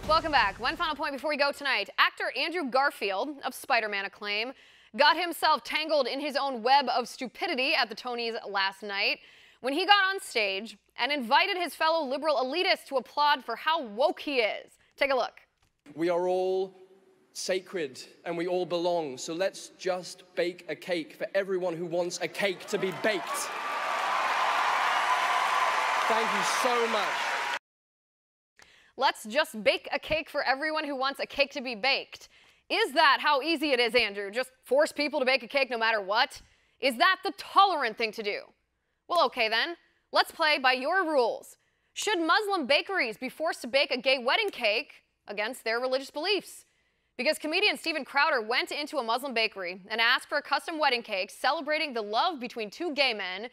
Welcome back. One final point before we go tonight. Actor Andrew Garfield, of Spider-Man acclaim, got himself tangled in his own web of stupidity at the Tonys last night when he got on stage and invited his fellow liberal elitists to applaud for how woke he is. Take a look. We are all sacred and we all belong, so let's just bake a cake for everyone who wants a cake to be baked. Thank you so much. Let's just bake a cake for everyone who wants a cake to be baked. Is that how easy it is, Andrew? Just force people to bake a cake no matter what? Is that the tolerant thing to do? Well, okay then. Let's play by your rules. Should Muslim bakeries be forced to bake a gay wedding cake against their religious beliefs? Because comedian Steven Crowder went into a Muslim bakery and asked for a custom wedding cake celebrating the love between two gay men,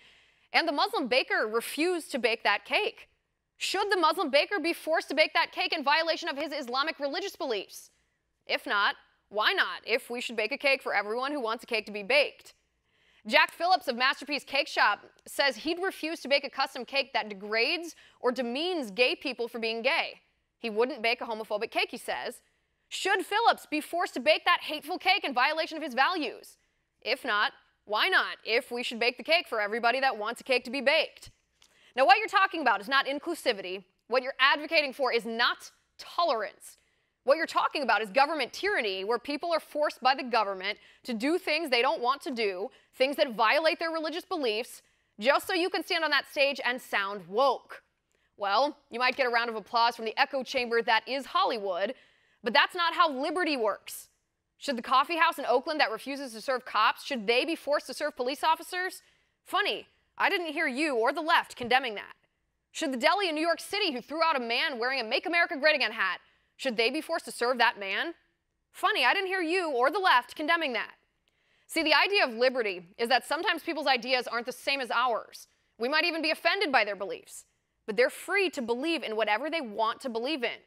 and the Muslim baker refused to bake that cake. Should the Muslim baker be forced to bake that cake in violation of his Islamic religious beliefs? If not, why not, if we should bake a cake for everyone who wants a cake to be baked? Jack Phillips of Masterpiece Cake Shop says he'd refuse to bake a custom cake that degrades or demeans gay people for being gay. He wouldn't bake a homophobic cake, he says. Should Phillips be forced to bake that hateful cake in violation of his values? If not, why not, if we should bake the cake for everybody that wants a cake to be baked? Now, what you're talking about is not inclusivity. What you're advocating for is not tolerance. What you're talking about is government tyranny, where people are forced by the government to do things they don't want to do, things that violate their religious beliefs, just so you can stand on that stage and sound woke. Well, you might get a round of applause from the echo chamber that is Hollywood, but that's not how liberty works. Should the coffee house in Oakland that refuses to serve cops, should they be forced to serve police officers? Funny, I didn't hear you or the left condemning that. Should the deli in New York City who threw out a man wearing a Make America Great Again hat, should they be forced to serve that man? Funny, I didn't hear you or the left condemning that. See, the idea of liberty is that sometimes people's ideas aren't the same as ours. We might even be offended by their beliefs, but they're free to believe in whatever they want to believe in.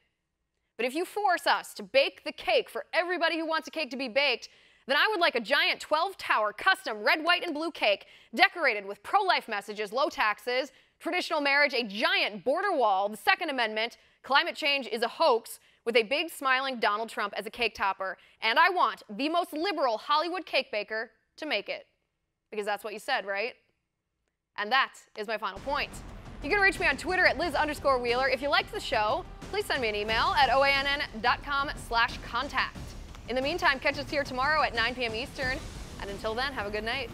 But if you force us to bake the cake for everybody who wants a cake to be baked, then I would like a giant 12-tower custom red, white, and blue cake decorated with pro-life messages, low taxes, traditional marriage, a giant border wall, the Second Amendment, climate change is a hoax, with a big smiling Donald Trump as a cake topper. And I want the most liberal Hollywood cake baker to make it. Because that's what you said, right? And that is my final point. You can reach me on Twitter at Liz_Wheeler. If you liked the show, please send me an email at oann.com/contact. In the meantime, catch us here tomorrow at 9 p.m. Eastern. And until then, have a good night.